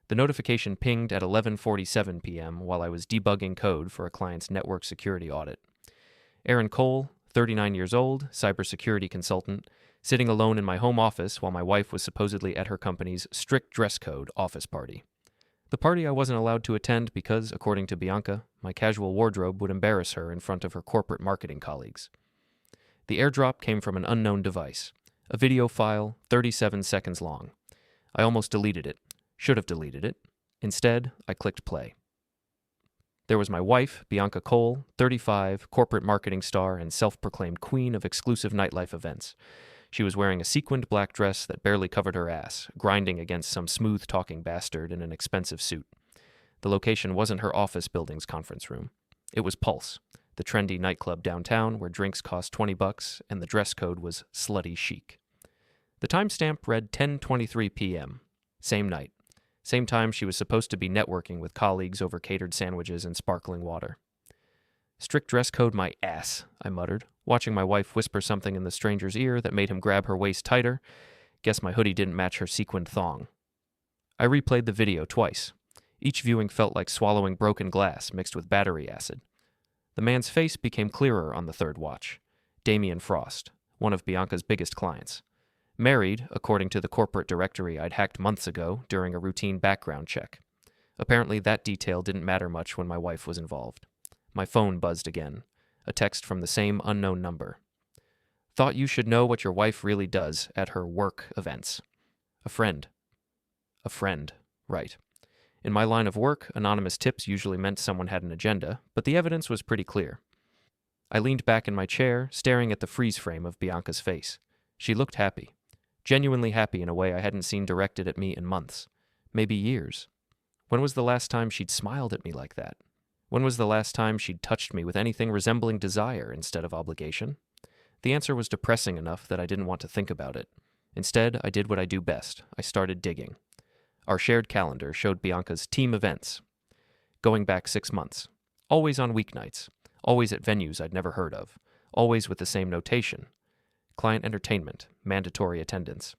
The notification pinged at 11:47 p.m. while I was debugging code for a client's network security audit. Aaron Cole, 39 years old, cybersecurity consultant, sitting alone in my home office while my wife was supposedly at her company's strict dress code office party. The party I wasn't allowed to attend because, according to Bianca, my casual wardrobe would embarrass her in front of her corporate marketing colleagues. The airdrop came from an unknown device, a video file 37 seconds long. I almost deleted it. Should have deleted it. Instead, I clicked play. There was my wife, Bianca Cole, 35, corporate marketing star and self-proclaimed queen of exclusive nightlife events. She was wearing a sequined black dress that barely covered her ass, grinding against some smooth-talking bastard in an expensive suit. The location wasn't her office building's conference room. It was Pulse, the trendy nightclub downtown where drinks cost $20 and the dress code was slutty chic. The timestamp read 10:23 p.m. Same night. Same time she was supposed to be networking with colleagues over catered sandwiches and sparkling water. Strict dress code my ass, I muttered, watching my wife whisper something in the stranger's ear that made him grab her waist tighter. Guess my hoodie didn't match her sequined thong. I replayed the video twice. Each viewing felt like swallowing broken glass mixed with battery acid. The man's face became clearer on the third watch. Damian Frost, one of Bianca's biggest clients. Married, according to the corporate directory I'd hacked months ago during a routine background check. Apparently that detail didn't matter much when my wife was involved. My phone buzzed again. A text from the same unknown number. Thought you should know what your wife really does at her work events. A friend. A friend, right. In my line of work, anonymous tips usually meant someone had an agenda, but the evidence was pretty clear. I leaned back in my chair, staring at the freeze frame of Bianca's face. She looked happy. Genuinely happy in a way I hadn't seen directed at me in months. Maybe years. When was the last time she'd smiled at me like that? When was the last time she'd touched me with anything resembling desire instead of obligation? The answer was depressing enough that I didn't want to think about it. Instead, I did what I do best. I started digging. Our shared calendar showed Bianca's team events. Going back 6 months. Always on weeknights. Always at venues I'd never heard of. Always with the same notation. Client entertainment. Mandatory attendance.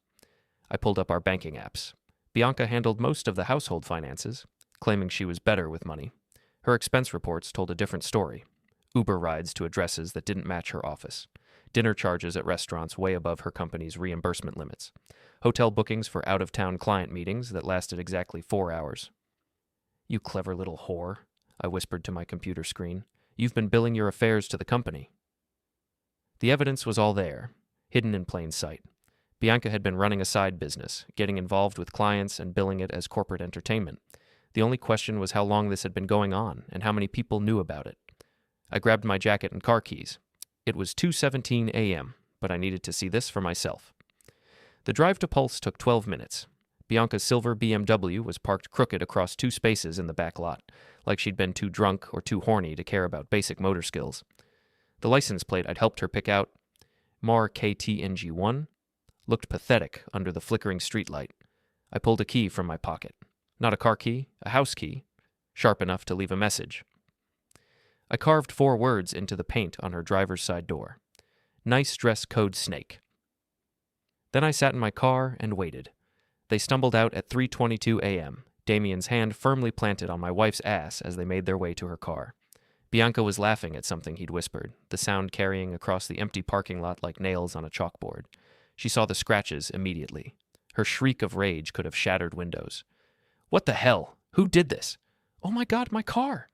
I pulled up our banking apps. Bianca handled most of the household finances, claiming she was better with money. Her expense reports told a different story. Uber rides to addresses that didn't match her office. Dinner charges at restaurants way above her company's reimbursement limits. Hotel bookings for out-of-town client meetings that lasted exactly 4 hours. "You clever little whore," I whispered to my computer screen. "You've been billing your affairs to the company." The evidence was all there, hidden in plain sight. Bianca had been running a side business, getting involved with clients and billing it as corporate entertainment. The only question was how long this had been going on and how many people knew about it. I grabbed my jacket and car keys. It was 2:17 a.m., but I needed to see this for myself. The drive to Pulse took 12 minutes. Bianca's silver BMW was parked crooked across 2 spaces in the back lot, like she'd been too drunk or too horny to care about basic motor skills. The license plate I'd helped her pick out, MAR KTNG1, looked pathetic under the flickering streetlight. I pulled a key from my pocket. Not a car key, a house key, sharp enough to leave a message. I carved 4 words into the paint on her driver's side door. Nice dress code snake. Then I sat in my car and waited. They stumbled out at 3:22 a.m., Damian's hand firmly planted on my wife's ass as they made their way to her car. Bianca was laughing at something he'd whispered, the sound carrying across the empty parking lot like nails on a chalkboard. She saw the scratches immediately. Her shriek of rage could have shattered windows. "What the hell? Who did this? Oh my God, my car!"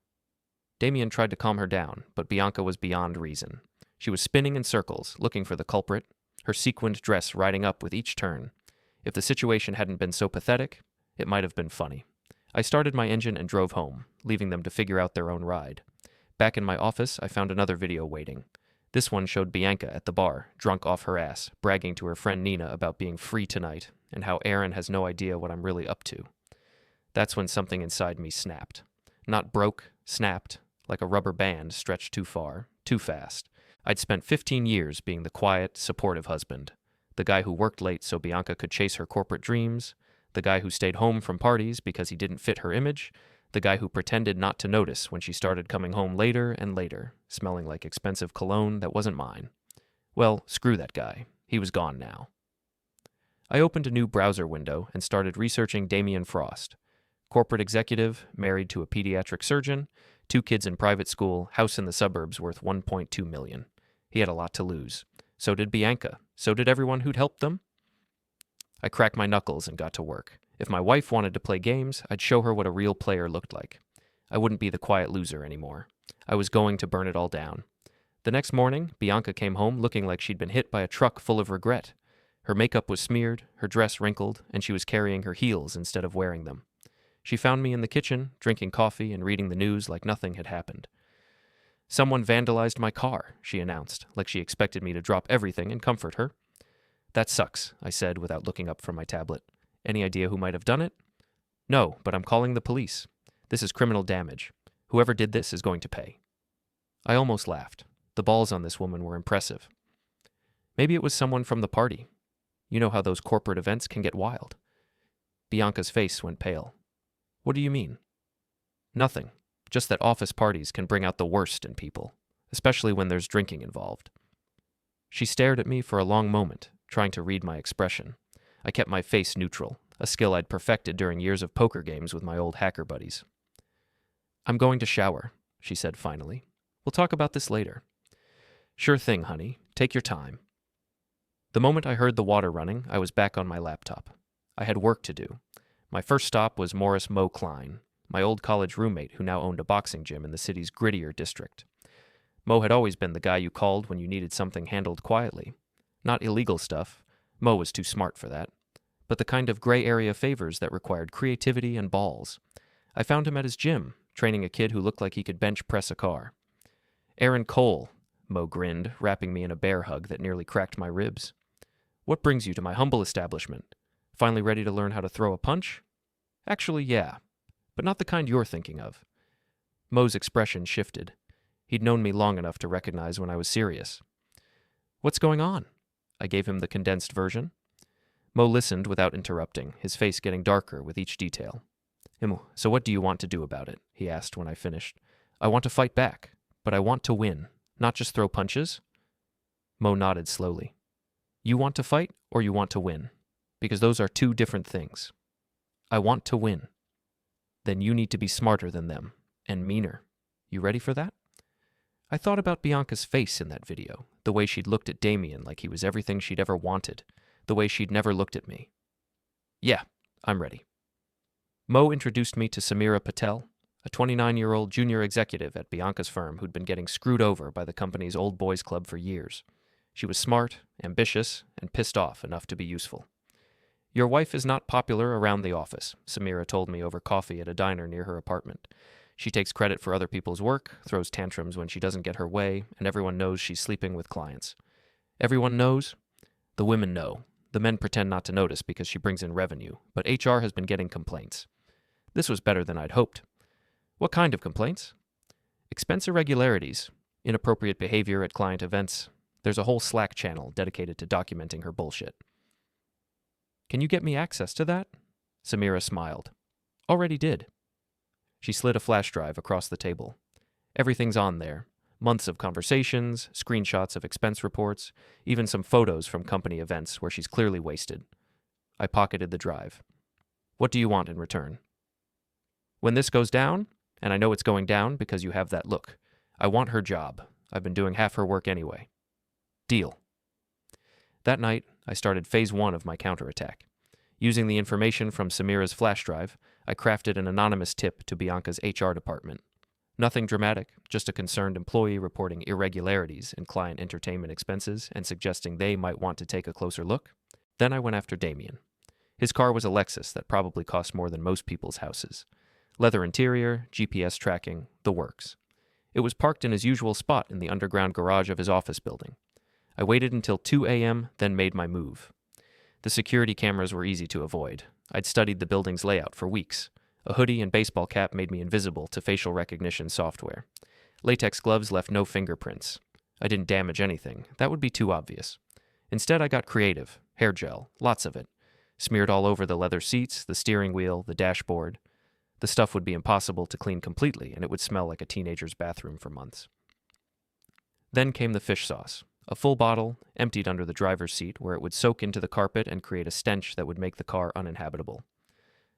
Damian tried to calm her down, but Bianca was beyond reason. She was spinning in circles, looking for the culprit, her sequined dress riding up with each turn. If the situation hadn't been so pathetic, it might have been funny. I started my engine and drove home, leaving them to figure out their own ride. Back in my office, I found another video waiting. This one showed Bianca at the bar, drunk off her ass, bragging to her friend Nina about being free tonight, and how Aaron has no idea what I'm really up to. That's when something inside me snapped. Not broke, snapped, like a rubber band stretched too far, too fast. I'd spent 15 years being the quiet, supportive husband. The guy who worked late so Bianca could chase her corporate dreams. The guy who stayed home from parties because he didn't fit her image. The guy who pretended not to notice when she started coming home later and later, smelling like expensive cologne that wasn't mine. Well, screw that guy. He was gone now. I opened a new browser window and started researching Damian Frost. Corporate executive, married to a pediatric surgeon, 2 kids in private school, house in the suburbs worth $1.2 million. He had a lot to lose. So did Bianca. So did everyone who'd helped them. I cracked my knuckles and got to work. If my wife wanted to play games, I'd show her what a real player looked like. I wouldn't be the quiet loser anymore. I was going to burn it all down. The next morning, Bianca came home looking like she'd been hit by a truck full of regret. Her makeup was smeared, her dress wrinkled, and she was carrying her heels instead of wearing them. She found me in the kitchen, drinking coffee and reading the news like nothing had happened. "Someone vandalized my car," she announced, like she expected me to drop everything and comfort her. "That sucks," I said without looking up from my tablet. "Any idea who might have done it?" "No, but I'm calling the police. This is criminal damage. Whoever did this is going to pay." I almost laughed. The balls on this woman were impressive. Maybe it was someone from the party. You know how those corporate events can get wild. Bianca's face went pale. "What do you mean?" "Nothing. Just that office parties can bring out the worst in people, especially when there's drinking involved." She stared at me for a long moment, trying to read my expression. I kept my face neutral, a skill I'd perfected during years of poker games with my old hacker buddies. "I'm going to shower," she said finally. "We'll talk about this later." "Sure thing, honey. Take your time." The moment I heard the water running, I was back on my laptop. I had work to do. My first stop was Morris Mo Klein, my old college roommate who now owned a boxing gym in the city's grittier district. Mo had always been the guy you called when you needed something handled quietly. Not illegal stuff. Mo was too smart for that. But the kind of gray area favors that required creativity and balls. I found him at his gym, training a kid who looked like he could bench press a car. "Aaron Cole," Mo grinned, wrapping me in a bear hug that nearly cracked my ribs. "What brings you to my humble establishment? Finally ready to learn how to throw a punch?" "Actually, yeah, but not the kind you're thinking of." Mo's expression shifted. He'd known me long enough to recognize when I was serious. "What's going on?" I gave him the condensed version. Mo listened without interrupting, his face getting darker with each detail. "So what do you want to do about it?" he asked when I finished. "I want to fight back, but I want to win, not just throw punches." Mo nodded slowly. "You want to fight or you want to win? Because those are 2 different things." "I want to win." "Then you need to be smarter than them, and meaner. You ready for that?" I thought about Bianca's face in that video, the way she'd looked at Damien like he was everything she'd ever wanted, the way she'd never looked at me. "Yeah, I'm ready." Mo introduced me to Samira Patel, a 29-year-old junior executive at Bianca's firm who'd been getting screwed over by the company's old boys club for years. She was smart, ambitious, and pissed off enough to be useful. "Your wife is not popular around the office," Samira told me over coffee at a diner near her apartment. "She takes credit for other people's work, throws tantrums when she doesn't get her way, and everyone knows she's sleeping with clients." "Everyone knows?" "The women know. The men pretend not to notice because she brings in revenue, but HR has been getting complaints." This was better than I'd hoped. "What kind of complaints?" "Expense irregularities, inappropriate behavior at client events. There's a whole Slack channel dedicated to documenting her bullshit." "Can you get me access to that?" Samira smiled. "Already did." She slid a flash drive across the table. "Everything's on there. Months of conversations, screenshots of expense reports, even some photos from company events where she's clearly wasted." I pocketed the drive. "What do you want in return?" "When this goes down, and I know it's going down because you have that look, I want her job. I've been doing half her work anyway." "Deal." That night, I started phase 1 of my counterattack. Using the information from Samira's flash drive, I crafted an anonymous tip to Bianca's HR department. Nothing dramatic, just a concerned employee reporting irregularities in client entertainment expenses and suggesting they might want to take a closer look. Then I went after Damien. His car was a Lexus that probably cost more than most people's houses. Leather interior, GPS tracking, the works. It was parked in his usual spot in the underground garage of his office building. I waited until 2 a.m., then made my move. The security cameras were easy to avoid. I'd studied the building's layout for weeks. A hoodie and baseball cap made me invisible to facial recognition software. Latex gloves left no fingerprints. I didn't damage anything. That would be too obvious. Instead, I got creative. Hair gel, lots of it. Smeared all over the leather seats, the steering wheel, the dashboard. The stuff would be impossible to clean completely, and it would smell like a teenager's bathroom for months. Then came the fish sauce. A full bottle, emptied under the driver's seat, where it would soak into the carpet and create a stench that would make the car uninhabitable.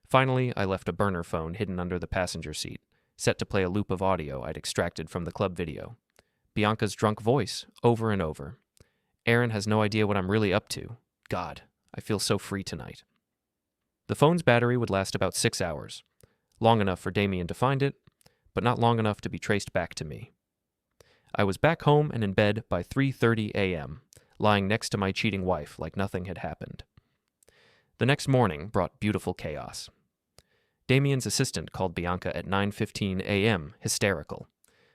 Finally, I left a burner phone hidden under the passenger seat, set to play a loop of audio I'd extracted from the club video. Bianca's drunk voice, over and over. Aaron has no idea what I'm really up to. God, I feel so free tonight. The phone's battery would last about 6 hours, long enough for Damien to find it, but not long enough to be traced back to me. I was back home and in bed by 3:30 a.m., lying next to my cheating wife like nothing had happened. The next morning brought beautiful chaos. Damien's assistant called Bianca at 9:15 a.m., hysterical.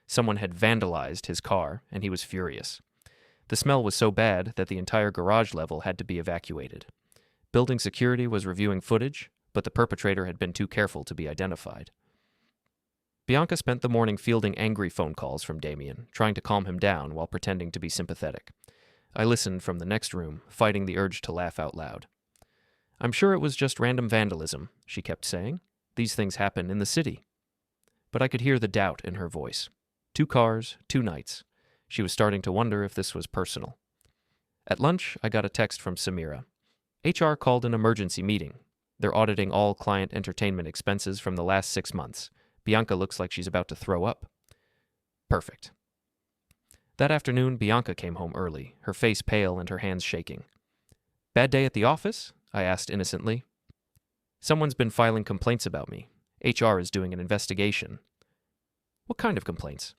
Someone had vandalized his car, and he was furious. The smell was so bad that the entire garage level had to be evacuated. Building security was reviewing footage, but the perpetrator had been too careful to be identified. Bianca spent the morning fielding angry phone calls from Damien, trying to calm him down while pretending to be sympathetic. I listened from the next room, fighting the urge to laugh out loud. "I'm sure it was just random vandalism," she kept saying. "These things happen in the city." But I could hear the doubt in her voice. 2 cars, 2 nights. She was starting to wonder if this was personal. At lunch, I got a text from Samira. HR called an emergency meeting. They're auditing all client entertainment expenses from the last 6 months. Bianca looks like she's about to throw up. Perfect. That afternoon, Bianca came home early, her face pale and her hands shaking. "Bad day at the office?" I asked innocently. "Someone's been filing complaints about me. HR is doing an investigation." "What kind of complaints?"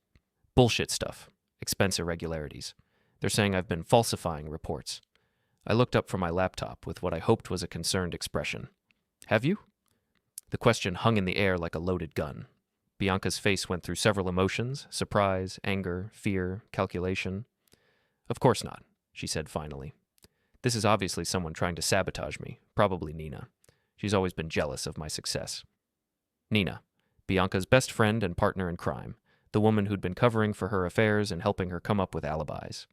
"Bullshit stuff. Expense irregularities. They're saying I've been falsifying reports." I looked up from my laptop with what I hoped was a concerned expression. "Have you?" The question hung in the air like a loaded gun. Bianca's face went through several emotions: surprise, anger, fear, calculation. "Of course not," she said finally. "This is obviously someone trying to sabotage me, probably Nina. She's always been jealous of my success." Nina, Bianca's best friend and partner in crime, the woman who'd been covering for her affairs and helping her come up with alibis.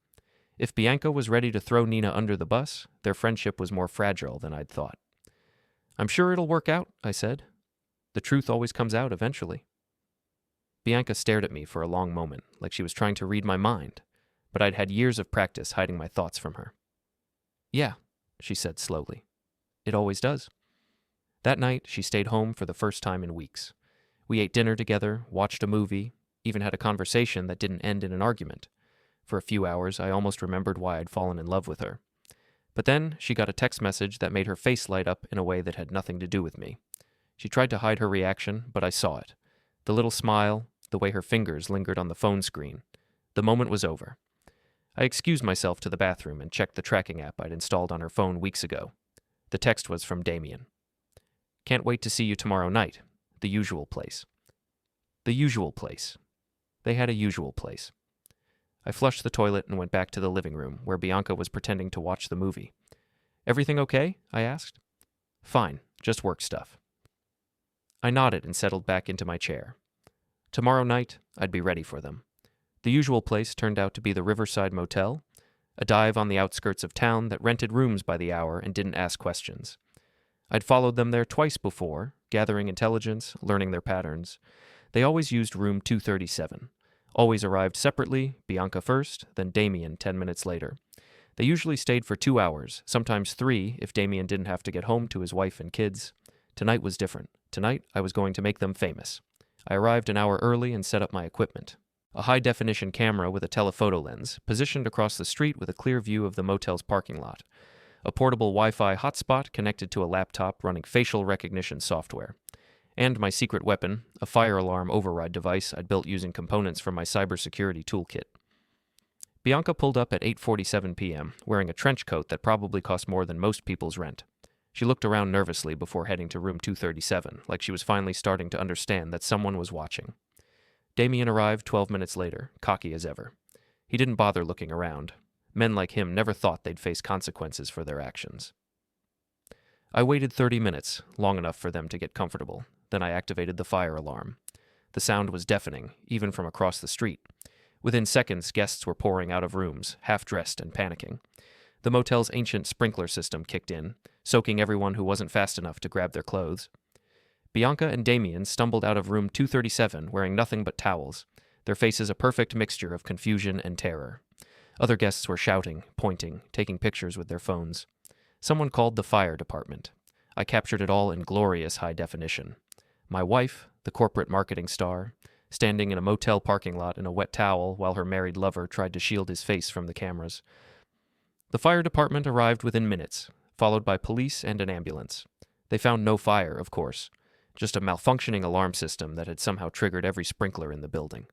If Bianca was ready to throw Nina under the bus, their friendship was more fragile than I'd thought. "I'm sure it'll work out," I said. "The truth always comes out eventually." Bianca stared at me for a long moment, like she was trying to read my mind, but I'd had years of practice hiding my thoughts from her. "Yeah," she said slowly. "It always does." That night, she stayed home for the first time in weeks. We ate dinner together, watched a movie, even had a conversation that didn't end in an argument. For a few hours, I almost remembered why I'd fallen in love with her. But then, she got a text message that made her face light up in a way that had nothing to do with me. She tried to hide her reaction, but I saw it. The little smile, the way her fingers lingered on the phone screen. The moment was over. I excused myself to the bathroom and checked the tracking app I'd installed on her phone weeks ago. The text was from Damien. "Can't wait to see you tomorrow night. The usual place." The usual place. They had a usual place. I flushed the toilet and went back to the living room, where Bianca was pretending to watch the movie. "Everything okay?" I asked. "Fine, just work stuff." I nodded and settled back into my chair. Tomorrow night, I'd be ready for them. The usual place turned out to be the Riverside Motel, a dive on the outskirts of town that rented rooms by the hour and didn't ask questions. I'd followed them there twice before, gathering intelligence, learning their patterns. They always used room 237. Always arrived separately, Bianca first, then Damien 10 minutes later. They usually stayed for 2 hours, sometimes 3 if Damien didn't have to get home to his wife and kids. Tonight was different. Tonight, I was going to make them famous. I arrived an hour early and set up my equipment. A high-definition camera with a telephoto lens, positioned across the street with a clear view of the motel's parking lot. A portable Wi-Fi hotspot connected to a laptop running facial recognition software. And my secret weapon, a fire alarm override device I'd built using components from my cybersecurity toolkit. Bianca pulled up at 8:47 p.m., wearing a trench coat that probably cost more than most people's rent. She looked around nervously before heading to room 237, like she was finally starting to understand that someone was watching. Damien arrived 12 minutes later, cocky as ever. He didn't bother looking around. Men like him never thought they'd face consequences for their actions. I waited 30 minutes, long enough for them to get comfortable. Then I activated the fire alarm. The sound was deafening, even from across the street. Within seconds, guests were pouring out of rooms, half-dressed and panicking. The motel's ancient sprinkler system kicked in, soaking everyone who wasn't fast enough to grab their clothes. Bianca and Damien stumbled out of room 237 wearing nothing but towels, their faces a perfect mixture of confusion and terror. Other guests were shouting, pointing, taking pictures with their phones. Someone called the fire department. I captured it all in glorious high definition. My wife, the corporate marketing star, standing in a motel parking lot in a wet towel while her married lover tried to shield his face from the cameras. The fire department arrived within minutes, followed by police and an ambulance. They found no fire, of course, just a malfunctioning alarm system that had somehow triggered every sprinkler in the building.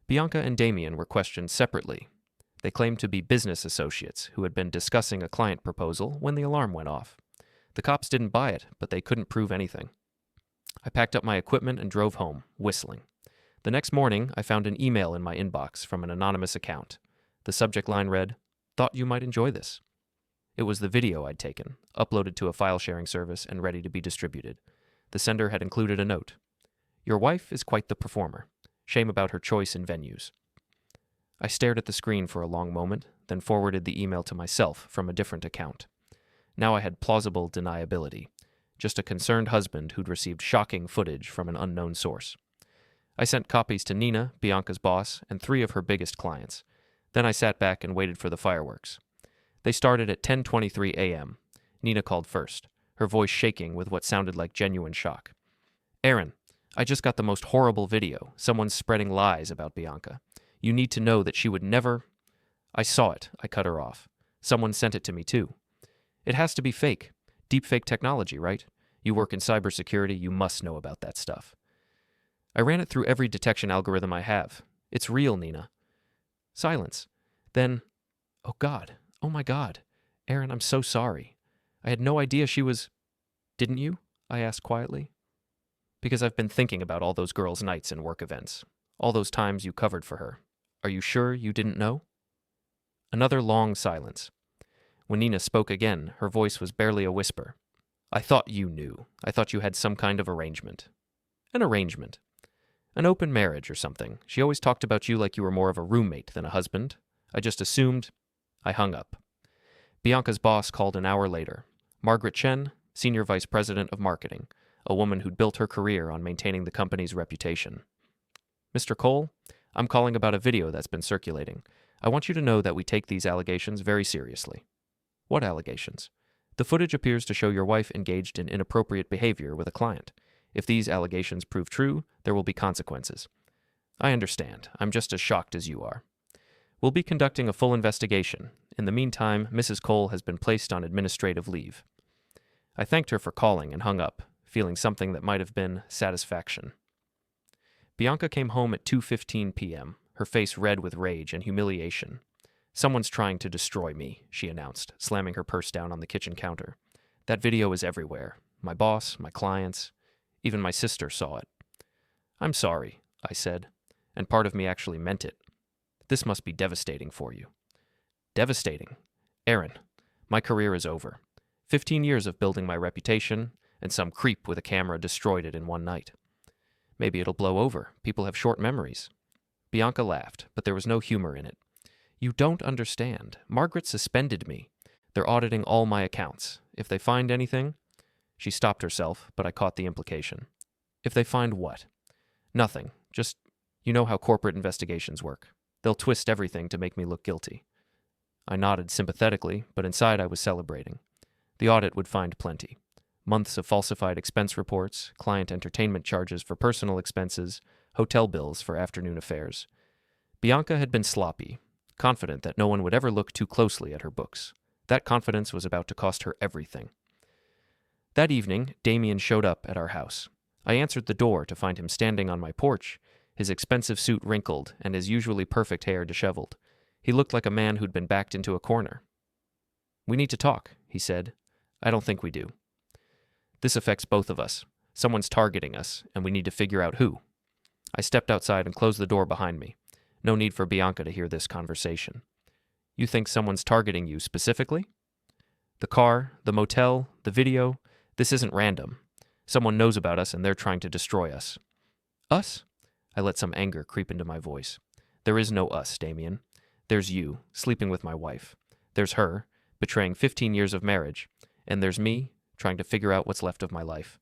Bianca and Damien were questioned separately. They claimed to be business associates who had been discussing a client proposal when the alarm went off. The cops didn't buy it, but they couldn't prove anything. I packed up my equipment and drove home, whistling. The next morning, I found an email in my inbox from an anonymous account. The subject line read, "Thought you might enjoy this." It was the video I'd taken, uploaded to a file-sharing service and ready to be distributed. The sender had included a note. "Your wife is quite the performer. Shame about her choice in venues." I stared at the screen for a long moment, then forwarded the email to myself from a different account. Now I had plausible deniability, just a concerned husband who'd received shocking footage from an unknown source. I sent copies to Nina, Bianca's boss, and 3 of her biggest clients. Then I sat back and waited for the fireworks. They started at 10:23 a.m. Nina called first, her voice shaking with what sounded like genuine shock. "Aaron, I just got the most horrible video. Someone's spreading lies about Bianca. You need to know that she would never—" "I saw it," I cut her off. "Someone sent it to me, too." "It has to be fake. Deepfake technology, right? You work in cybersecurity, you must know about that stuff." "I ran it through every detection algorithm I have. It's real, Nina." Silence. Then, "Oh God. Oh my God. Aaron, I'm so sorry. I had no idea she was—" "Didn't you?" I asked quietly. "Because I've been thinking about all those girls' nights and work events. All those times you covered for her. Are you sure you didn't know?" Another long silence. When Nina spoke again, her voice was barely a whisper. "I thought you knew. I thought you had some kind of arrangement." "An arrangement. An open marriage or something. She always talked about you like you were more of a roommate than a husband. I just assumed—" I hung up. Bianca's boss called an hour later. Margaret Chen, Senior Vice President of Marketing, a woman who'd built her career on maintaining the company's reputation. "Mr. Cole, I'm calling about a video that's been circulating. I want you to know that we take these allegations very seriously." "What allegations?" "The footage appears to show your wife engaged in inappropriate behavior with a client. If these allegations prove true, there will be consequences." "I understand. I'm just as shocked as you are." "We'll be conducting a full investigation. In the meantime, Mrs. Cole has been placed on administrative leave." I thanked her for calling and hung up, feeling something that might have been satisfaction. Bianca came home at 2:15 p.m., her face red with rage and humiliation. "Someone's trying to destroy me," she announced, slamming her purse down on the kitchen counter. "That video is everywhere. My boss, my clients, even my sister saw it." "I'm sorry," I said, and part of me actually meant it. "This must be devastating for you." "Devastating? Aaron, my career is over. 15 years of building my reputation, and some creep with a camera destroyed it in one night. Maybe it'll blow over. People have short memories." Bianca laughed, but there was no humor in it. "You don't understand. Margaret suspended me. They're auditing all my accounts. If they find anything—" She stopped herself, but I caught the implication. "If they find what?" "Nothing. Just, you know how corporate investigations work. They'll twist everything to make me look guilty." I nodded sympathetically, but inside I was celebrating. The audit would find plenty. Months of falsified expense reports, client entertainment charges for personal expenses, hotel bills for afternoon affairs. Bianca had been sloppy, confident that no one would ever look too closely at her books. That confidence was about to cost her everything. That evening, Damien showed up at our house. I answered the door to find him standing on my porch, his expensive suit wrinkled and his usually perfect hair disheveled. He looked like a man who'd been backed into a corner. "We need to talk," he said. "I don't think we do. This affects both of us. Someone's targeting us, and we need to figure out who." I stepped outside and closed the door behind me. No need for Bianca to hear this conversation. "You think someone's targeting you specifically?" "The car, the motel, the video, this isn't random. Someone knows about us and they're trying to destroy us." "Us?" I let some anger creep into my voice. "There is no us, Damien. There's you, sleeping with my wife. There's her, betraying 15 years of marriage. And there's me, trying to figure out what's left of my life."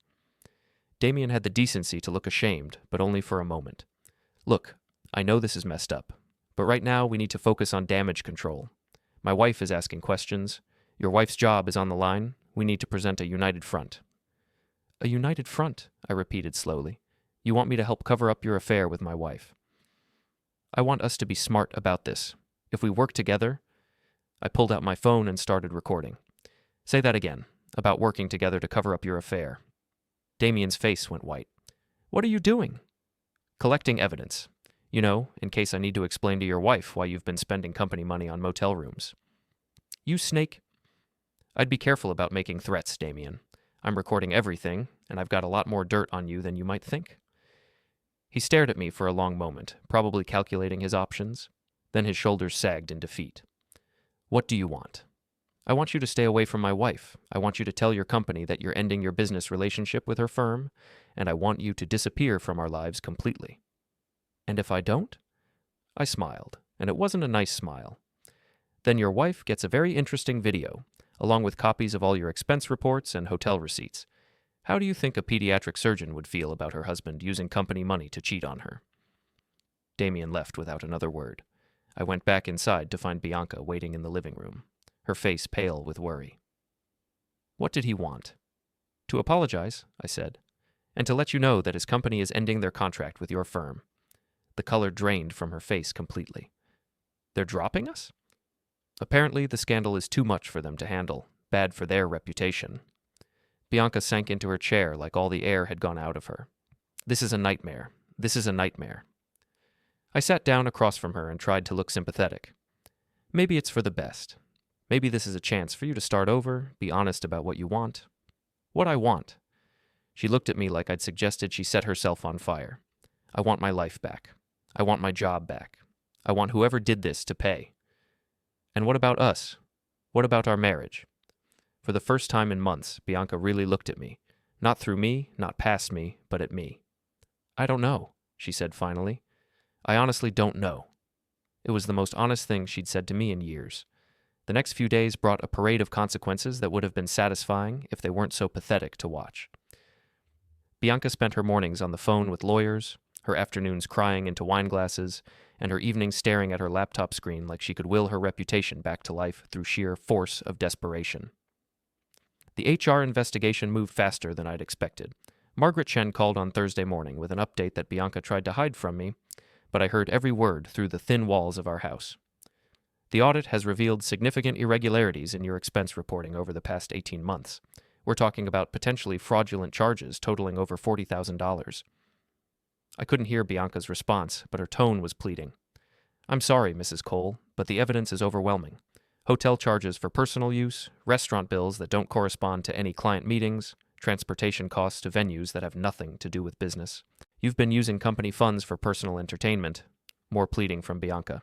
Damien had the decency to look ashamed, but only for a moment. "Look, I know this is messed up, but right now we need to focus on damage control. My wife is asking questions. Your wife's job is on the line. We need to present a united front." "A united front," I repeated slowly. "You want me to help cover up your affair with my wife." "I want us to be smart about this. If we work together—" I pulled out my phone and started recording. "Say that again, about working together to cover up your affair." Damien's face went white. "What are you doing?" "Collecting evidence. You know, in case I need to explain to your wife why you've been spending company money on motel rooms." "You snake." "I'd be careful about making threats, Damien. I'm recording everything, and I've got a lot more dirt on you than you might think." He stared at me for a long moment, probably calculating his options. Then his shoulders sagged in defeat. "What do you want?" "I want you to stay away from my wife. I want you to tell your company that you're ending your business relationship with her firm, and I want you to disappear from our lives completely." "And if I don't?" I smiled, and it wasn't a nice smile. "Then your wife gets a very interesting video, along with copies of all your expense reports and hotel receipts. How do you think a pediatric surgeon would feel about her husband using company money to cheat on her?" Damien left without another word. I went back inside to find Bianca waiting in the living room, her face pale with worry. "What did he want?" "To apologize," I said, "and to let you know that his company is ending their contract with your firm." The color drained from her face completely. "They're dropping us?" "Apparently the scandal is too much for them to handle, bad for their reputation." Bianca sank into her chair like all the air had gone out of her. "This is a nightmare. This is a nightmare." I sat down across from her and tried to look sympathetic. "Maybe it's for the best. Maybe this is a chance for you to start over, be honest about what you want." "What I want?" She looked at me like I'd suggested she set herself on fire. "I want my life back. I want my job back. I want whoever did this to pay." "And what about us? What about our marriage?" For the first time in months, Bianca really looked at me. Not through me, not past me, but at me. "I don't know," she said finally. "I honestly don't know." It was the most honest thing she'd said to me in years. The next few days brought a parade of consequences that would have been satisfying if they weren't so pathetic to watch. Bianca spent her mornings on the phone with lawyers, her afternoons crying into wine glasses, and her evenings staring at her laptop screen like she could will her reputation back to life through sheer force of desperation. The HR investigation moved faster than I'd expected. Margaret Chen called on Thursday morning with an update that Bianca tried to hide from me, but I heard every word through the thin walls of our house. "The audit has revealed significant irregularities in your expense reporting over the past 18 months. We're talking about potentially fraudulent charges totaling over $40,000. I couldn't hear Bianca's response, but her tone was pleading. "I'm sorry, Mrs. Cole, but the evidence is overwhelming. Hotel charges for personal use, restaurant bills that don't correspond to any client meetings, transportation costs to venues that have nothing to do with business. You've been using company funds for personal entertainment." More pleading from Bianca.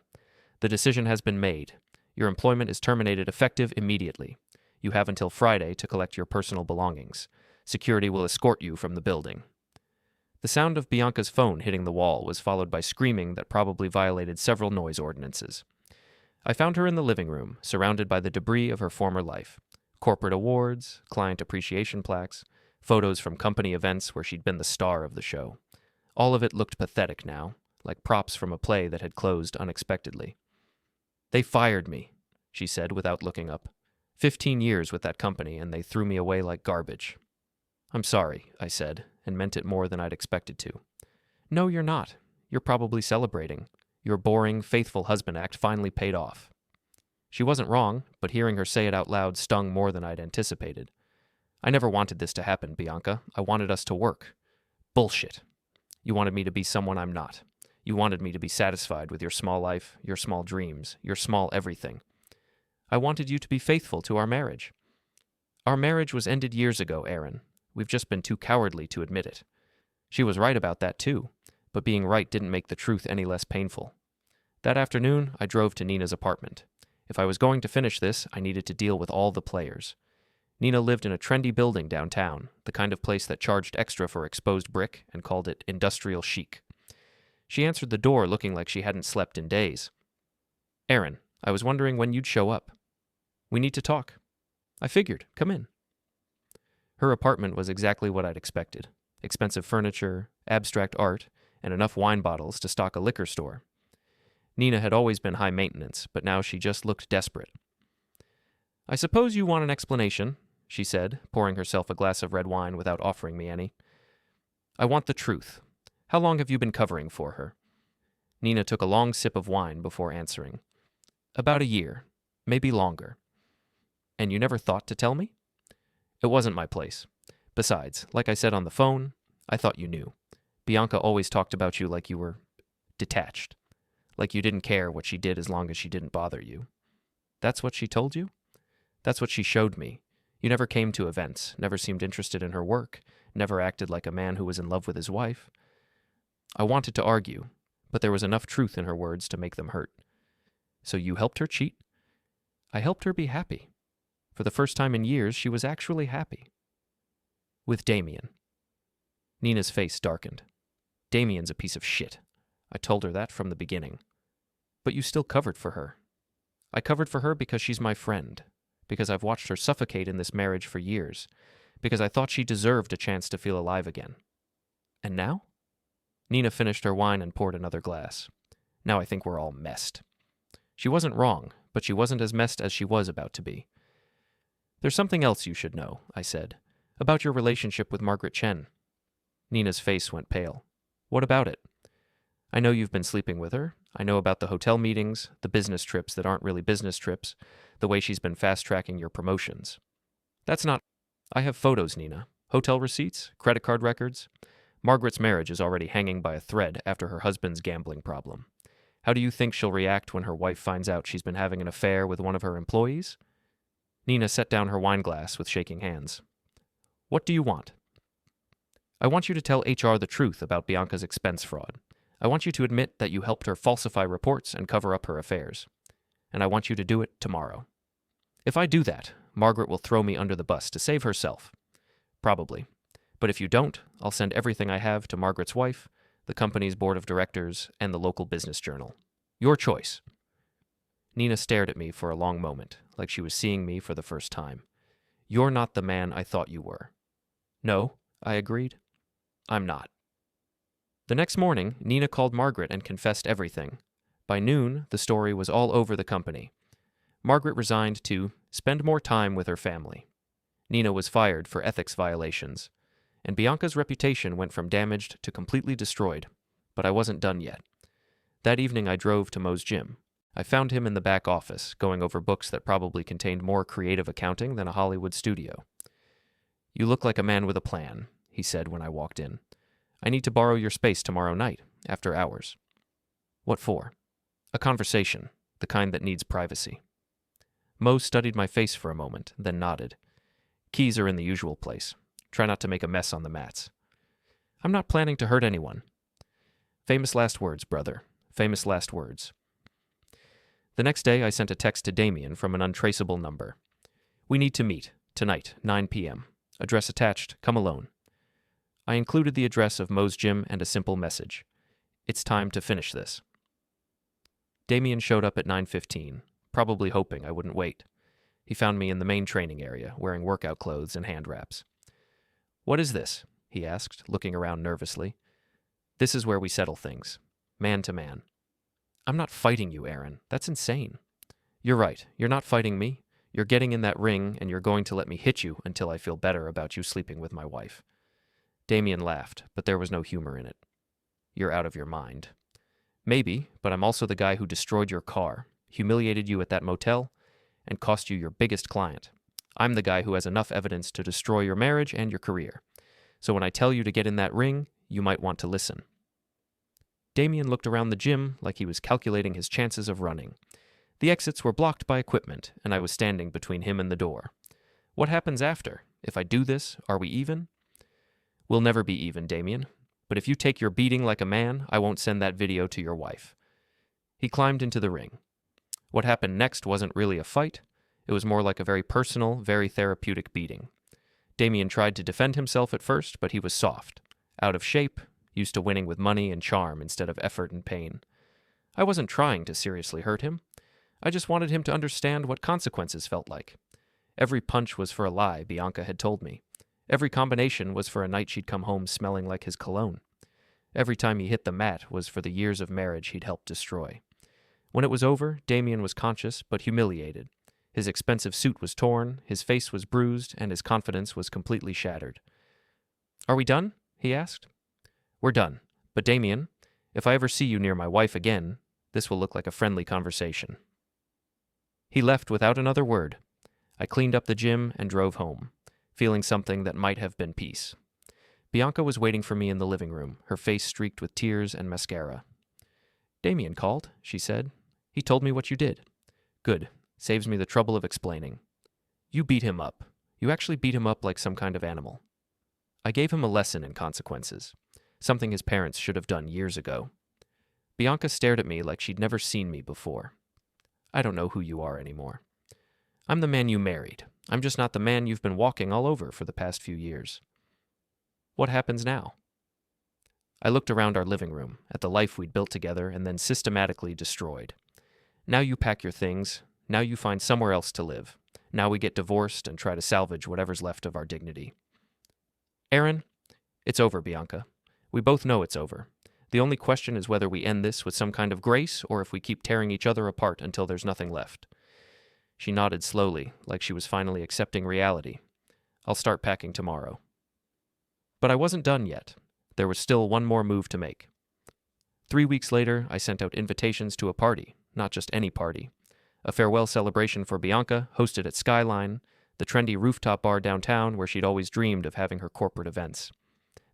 "The decision has been made. Your employment is terminated effective immediately. You have until Friday to collect your personal belongings. Security will escort you from the building." The sound of Bianca's phone hitting the wall was followed by screaming that probably violated several noise ordinances. I found her in the living room, surrounded by the debris of her former life. Corporate awards, client appreciation plaques, photos from company events where she'd been the star of the show. All of it looked pathetic now, like props from a play that had closed unexpectedly. "They fired me," she said without looking up. 15 years with that company, and they threw me away like garbage." "I'm sorry," I said, and meant it more than I'd expected to. "No, you're not. You're probably celebrating. Your boring, faithful husband act finally paid off." She wasn't wrong, but hearing her say it out loud stung more than I'd anticipated. "I never wanted this to happen, Bianca. I wanted us to work." "Bullshit. You wanted me to be someone I'm not. You wanted me to be satisfied with your small life, your small dreams, your small everything. I wanted you to be faithful to our marriage." "Our marriage was ended years ago, Aaron. We've just been too cowardly to admit it." She was right about that, too, but being right didn't make the truth any less painful. That afternoon, I drove to Nina's apartment. If I was going to finish this, I needed to deal with all the players. Nina lived in a trendy building downtown, the kind of place that charged extra for exposed brick and called it industrial chic. She answered the door looking like she hadn't slept in days. "Aaron, I was wondering when you'd show up. We need to talk." "I figured. Come in." Her apartment was exactly what I'd expected. Expensive furniture, abstract art, and enough wine bottles to stock a liquor store. Nina had always been high maintenance, but now she just looked desperate. "I suppose you want an explanation. she said, pouring herself a glass of red wine without offering me any. I want the truth. How long have you been covering for her? Nina took a long sip of wine before answering. About a year, maybe longer. And you never thought to tell me? It wasn't my place. Besides, like I said on the phone, I thought you knew. Bianca always talked about you like you were detached. Like you didn't care what she did as long as she didn't bother you. That's what she told you? That's what she showed me. You never came to events, never seemed interested in her work, never acted like a man who was in love with his wife. I wanted to argue, but there was enough truth in her words to make them hurt. So you helped her cheat? I helped her be happy. For the first time in years, she was actually happy. With Damien. Nina's face darkened. Damien's a piece of shit. I told her that from the beginning. But you still covered for her. I covered for her because she's my friend, because I've watched her suffocate in this marriage for years, because I thought she deserved a chance to feel alive again. And now? Nina finished her wine and poured another glass. Now I think we're all messed. She wasn't wrong, but she wasn't as messed as she was about to be. There's something else you should know, I said, about your relationship with Margaret Chen. Nina's face went pale. What about it? I know you've been sleeping with her. I know about the hotel meetings, the business trips that aren't really business trips, the way she's been fast-tracking your promotions. That's not... I have photos, Nina. Hotel receipts, credit card records. Margaret's marriage is already hanging by a thread after her husband's gambling problem. How do you think she'll react when her wife finds out she's been having an affair with one of her employees? Nina set down her wine glass with shaking hands. What do you want? I want you to tell HR the truth about Bianca's expense fraud. I want you to admit that you helped her falsify reports and cover up her affairs. And I want you to do it tomorrow. If I do that, Margaret will throw me under the bus to save herself. Probably. But if you don't, I'll send everything I have to Margaret's wife, the company's board of directors, and the local business journal. Your choice. Nina stared at me for a long moment, like she was seeing me for the first time. You're not the man I thought you were. No, I agreed. I'm not. The next morning, Nina called Margaret and confessed everything. By noon, the story was all over the company. Margaret resigned to spend more time with her family. Nina was fired for ethics violations, and Bianca's reputation went from damaged to completely destroyed. But I wasn't done yet. That evening I drove to Mo's gym. I found him in the back office, going over books that probably contained more creative accounting than a Hollywood studio. You look like a man with a plan, he said when I walked in. I need to borrow your space tomorrow night, after hours. What for? A conversation, the kind that needs privacy. Mo studied my face for a moment, then nodded. Keys are in the usual place. Try not to make a mess on the mats. I'm not planning to hurt anyone. Famous last words, brother. Famous last words. The next day I sent a text to Damien from an untraceable number. We need to meet, tonight, 9 p.m. Address attached, come alone. I included the address of Mo's gym and a simple message. It's time to finish this. Damien showed up at 9:15, probably hoping I wouldn't wait. He found me in the main training area, wearing workout clothes and hand wraps. What is this? He asked, looking around nervously. This is where we settle things, man to man. I'm not fighting you, Aaron. That's insane. You're right. You're not fighting me. You're getting in that ring, and you're going to let me hit you until I feel better about you sleeping with my wife. Damien laughed, but there was no humor in it. You're out of your mind. Maybe, but I'm also the guy who destroyed your car, humiliated you at that motel, and cost you your biggest client. I'm the guy who has enough evidence to destroy your marriage and your career. So when I tell you to get in that ring, you might want to listen. Damien looked around the gym like he was calculating his chances of running. The exits were blocked by equipment, and I was standing between him and the door. What happens after? If I do this, are we even? We'll never be even, Damien. But if you take your beating like a man, I won't send that video to your wife. He climbed into the ring. What happened next wasn't really a fight. It was more like a very personal, very therapeutic beating. Damien tried to defend himself at first, but he was soft, out of shape, used to winning with money and charm instead of effort and pain. I wasn't trying to seriously hurt him. I just wanted him to understand what consequences felt like. Every punch was for a lie, Bianca had told me. Every combination was for a night she'd come home smelling like his cologne. Every time he hit the mat was for the years of marriage he'd helped destroy. When it was over, Damien was conscious but humiliated. His expensive suit was torn, his face was bruised, and his confidence was completely shattered. "Are we done?" he asked. "We're done. But Damien, if I ever see you near my wife again, this will look like a friendly conversation." He left without another word. I cleaned up the gym and drove home, feeling something that might have been peace. Bianca was waiting for me in the living room, her face streaked with tears and mascara. "Damien called," she said. "He told me what you did." "Good. Saves me the trouble of explaining." "You beat him up. You actually beat him up like some kind of animal." "I gave him a lesson in consequences, something his parents should have done years ago." Bianca stared at me like she'd never seen me before. "I don't know who you are anymore. I'm the man you married. I'm just not the man you've been walking all over for the past few years." "What happens now?" I looked around our living room, at the life we'd built together and then systematically destroyed. "Now you pack your things. Now you find somewhere else to live. Now we get divorced and try to salvage whatever's left of our dignity." "Aaron, it's over, Bianca. We both know it's over. The only question is whether we end this with some kind of grace or if we keep tearing each other apart until there's nothing left." She nodded slowly, like she was finally accepting reality. "I'll start packing tomorrow." But I wasn't done yet. There was still one more move to make. 3 weeks later, I sent out invitations to a party, not just any party. A farewell celebration for Bianca, hosted at Skyline, the trendy rooftop bar downtown where she'd always dreamed of having her corporate events.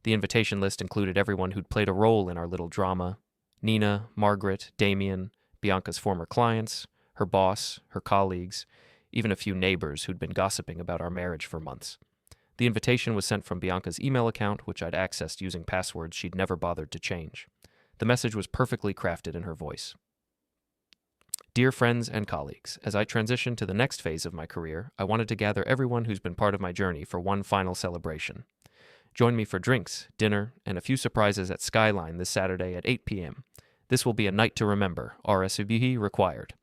The invitation list included everyone who'd played a role in our little drama: Nina, Margaret, Damien, Bianca's former clients, her boss, her colleagues, even a few neighbors who'd been gossiping about our marriage for months. The invitation was sent from Bianca's email account, which I'd accessed using passwords she'd never bothered to change. The message was perfectly crafted in her voice. "Dear friends and colleagues, as I transition to the next phase of my career, I wanted to gather everyone who's been part of my journey for one final celebration. Join me for drinks, dinner, and a few surprises at Skyline this Saturday at 8 p.m. This will be a night to remember, RSVP required.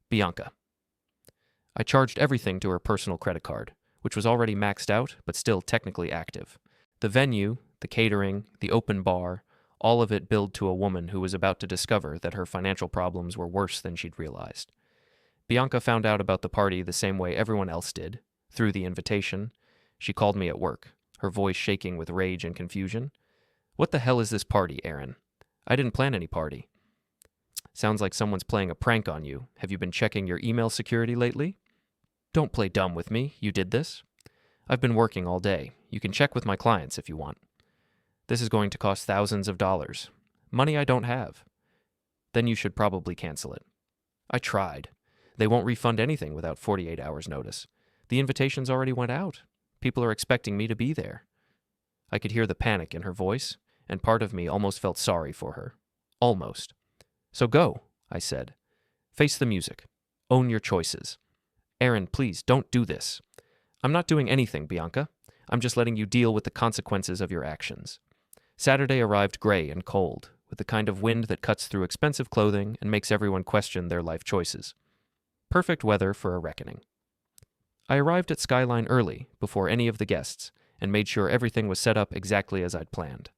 Bianca." I charged everything to her personal credit card, which was already maxed out but still technically active. The venue, the catering, the open bar, all of it billed to a woman who was about to discover that her financial problems were worse than she'd realized. Bianca found out about the party the same way everyone else did, through the invitation. She called me at work, her voice shaking with rage and confusion. "What the hell is this party, Aaron? I didn't plan any party." "Sounds like someone's playing a prank on you. Have you been checking your email security lately?" "Don't play dumb with me. You did this." "I've been working all day. You can check with my clients if you want." "This is going to cost thousands of dollars. Money I don't have." "Then you should probably cancel it." "I tried. They won't refund anything without 48 hours notice. The invitations already went out. People are expecting me to be there." I could hear the panic in her voice, and part of me almost felt sorry for her. Almost. "So go," I said. "Face the music. Own your choices." "Aaron, please, don't do this." "I'm not doing anything, Bianca. I'm just letting you deal with the consequences of your actions." Saturday arrived gray and cold, with the kind of wind that cuts through expensive clothing and makes everyone question their life choices. Perfect weather for a reckoning. I arrived at Skyline early, before any of the guests, and made sure everything was set up exactly as I'd planned.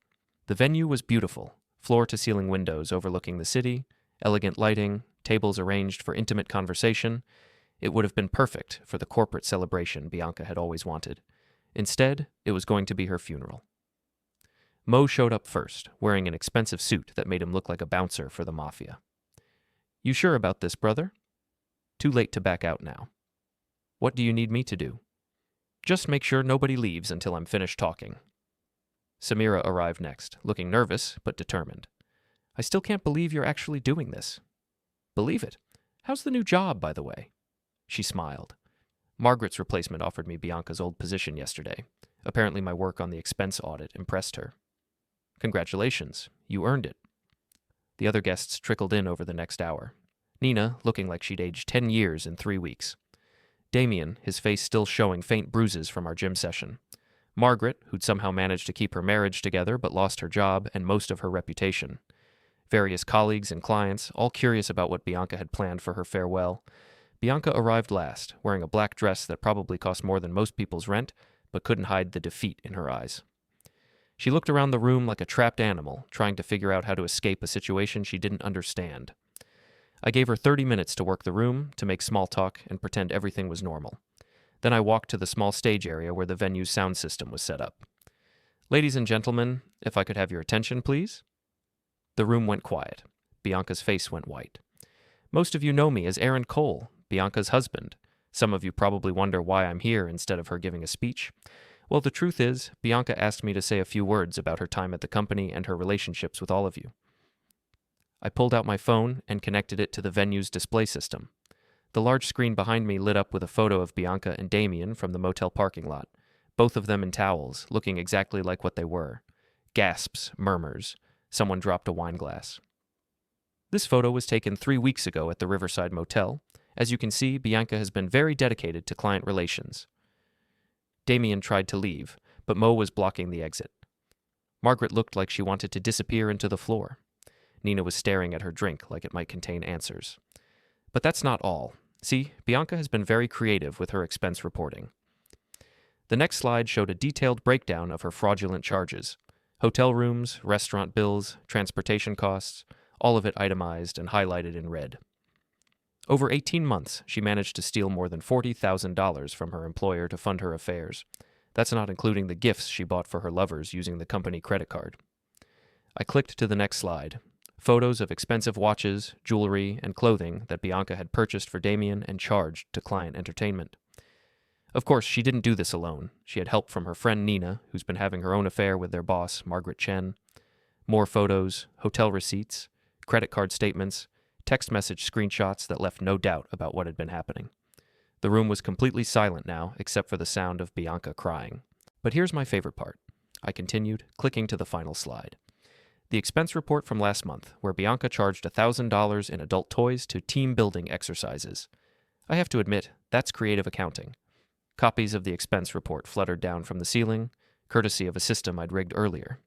The venue was beautiful, floor-to-ceiling windows overlooking the city, elegant lighting, tables arranged for intimate conversation. It would have been perfect for the corporate celebration Bianca had always wanted. Instead, it was going to be her funeral. Mo showed up first, wearing an expensive suit that made him look like a bouncer for the mafia. "You sure about this, brother?" "Too late to back out now." "What do you need me to do?" "Just make sure nobody leaves until I'm finished talking." Samira arrived next, looking nervous but determined. "I still can't believe you're actually doing this." "Believe it? How's the new job, by the way?" She smiled. Margaret's replacement offered me Bianca's old position yesterday. Apparently my work on the expense audit impressed her. "Congratulations, you earned it." The other guests trickled in over the next hour. Nina, looking like she'd aged 10 years in 3 weeks. Damien, his face still showing faint bruises from our gym session. Margaret, who'd somehow managed to keep her marriage together but lost her job and most of her reputation. Various colleagues and clients, all curious about what Bianca had planned for her farewell. Bianca arrived last, wearing a black dress that probably cost more than most people's rent, but couldn't hide the defeat in her eyes. She looked around the room like a trapped animal, trying to figure out how to escape a situation she didn't understand. I gave her 30 minutes to work the room, to make small talk, and pretend everything was normal. Then I walked to the small stage area where the venue's sound system was set up. "Ladies and gentlemen, if I could have your attention, please?" The room went quiet. Bianca's face went white. "Most of you know me as Aaron Cole, Bianca's husband. Some of you probably wonder why I'm here instead of her giving a speech. Well, the truth is, Bianca asked me to say a few words about her time at the company and her relationships with all of you." I pulled out my phone and connected it to the venue's display system. The large screen behind me lit up with a photo of Bianca and Damien from the motel parking lot, both of them in towels, looking exactly like what they were. Gasps, murmurs. Someone dropped a wine glass. This photo was taken 3 weeks ago at the Riverside Motel. As you can see, Bianca has been very dedicated to client relations. Damien tried to leave, but Mo was blocking the exit. Margaret looked like she wanted to disappear into the floor. Nina was staring at her drink like it might contain answers. But that's not all. See, Bianca has been very creative with her expense reporting. The next slide showed a detailed breakdown of her fraudulent charges. Hotel rooms, restaurant bills, transportation costs, all of it itemized and highlighted in red. Over 18 months, she managed to steal more than $40,000 from her employer to fund her affairs. That's not including the gifts she bought for her lovers using the company credit card. I clicked to the next slide. Photos of expensive watches, jewelry, and clothing that Bianca had purchased for Damien and charged to client entertainment. Of course, she didn't do this alone. She had help from her friend Nina, who's been having her own affair with their boss, Margaret Chen. More photos, hotel receipts, credit card statements, text message screenshots that left no doubt about what had been happening. The room was completely silent now, except for the sound of Bianca crying. But here's my favorite part. I continued, clicking to the final slide. The expense report from last month, where Bianca charged $1,000 in adult toys to team-building exercises. I have to admit, that's creative accounting. Copies of the expense report fluttered down from the ceiling, courtesy of a system I'd rigged earlier.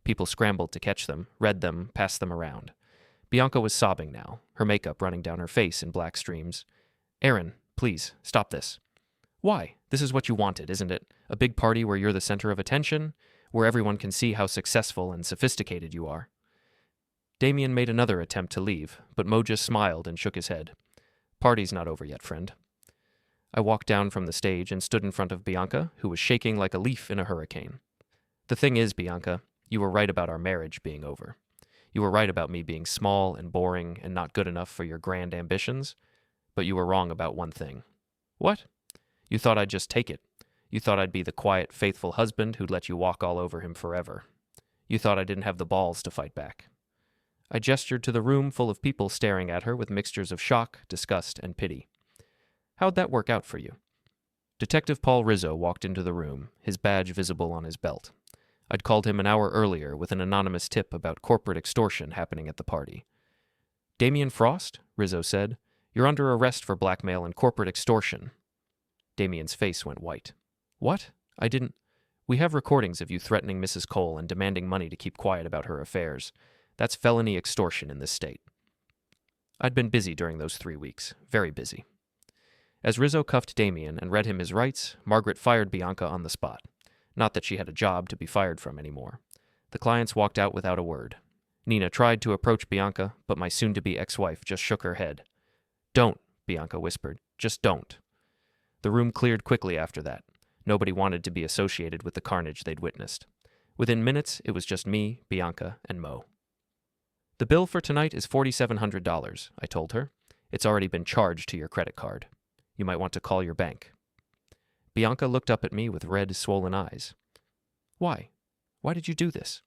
People scrambled to catch them, read them, passed them around. Bianca was sobbing now, her makeup running down her face in black streams. "Aaron, please, stop this." "Why? This is what you wanted, isn't it? A big party where you're the center of attention? Where everyone can see how successful and sophisticated you are." Damien made another attempt to leave, but Mo just smiled and shook his head. "Party's not over yet, friend." I walked down from the stage and stood in front of Bianca, who was shaking like a leaf in a hurricane. "The thing is, Bianca, you were right about our marriage being over. You were right about me being small and boring and not good enough for your grand ambitions, but you were wrong about one thing." "What?" "You thought I'd just take it. You thought I'd be the quiet, faithful husband who'd let you walk all over him forever. You thought I didn't have the balls to fight back." I gestured to the room full of people staring at her with mixtures of shock, disgust, and pity. "How'd that work out for you?" Detective Paul Rizzo walked into the room, his badge visible on his belt. I'd called him an hour earlier with an anonymous tip about corporate extortion happening at the party. "Damien Frost?" Rizzo said. "You're under arrest for blackmail and corporate extortion." Damien's face went white. "What? I didn't—" "We have recordings of you threatening Mrs. Cole and demanding money to keep quiet about her affairs. That's felony extortion in this state." I'd been busy during those 3 weeks, very busy. As Rizzo cuffed Damien and read him his rights, Margaret fired Bianca on the spot. Not that she had a job to be fired from anymore. The clients walked out without a word. Nina tried to approach Bianca, but my soon-to-be ex-wife just shook her head. "Don't," Bianca whispered. "Just don't." The room cleared quickly after that. Nobody wanted to be associated with the carnage they'd witnessed. Within minutes, it was just me, Bianca, and Mo. "The bill for tonight is $4,700, I told her. "It's already been charged to your credit card. You might want to call your bank." Bianca looked up at me with red, swollen eyes. "Why? Why did you do this?"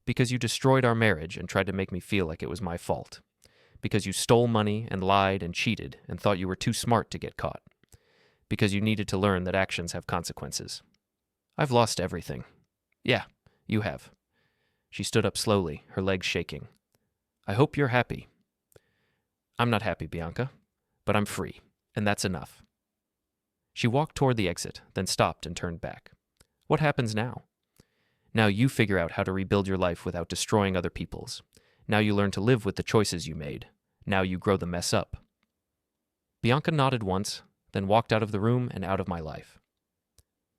"Because you destroyed our marriage and tried to make me feel like it was my fault. Because you stole money and lied and cheated and thought you were too smart to get caught. Because you needed to learn that actions have consequences. I've lost everything. Yeah, you have." She stood up slowly, her legs shaking. "I hope you're happy." "I'm not happy, Bianca, but I'm free, and that's enough." She walked toward the exit, then stopped and turned back. "What happens now?" "Now you figure out how to rebuild your life without destroying other people's. Now you learn to live with the choices you made. Now you grow the mess up." Bianca nodded once, then walked out of the room and out of my life.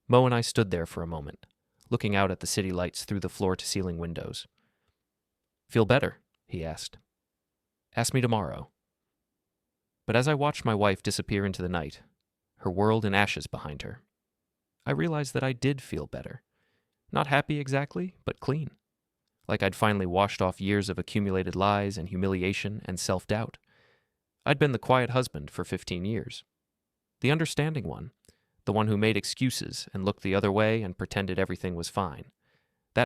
Mo and I stood there for a moment, looking out at the city lights through the floor-to-ceiling windows. "Feel better?" he asked. "Ask me tomorrow." But as I watched my wife disappear into the night, her world in ashes behind her, I realized that I did feel better. Not happy exactly, but clean. Like I'd finally washed off years of accumulated lies and humiliation and self-doubt. I'd been the quiet husband for 15 years. The understanding one. The one who made excuses and looked the other way and pretended everything was fine.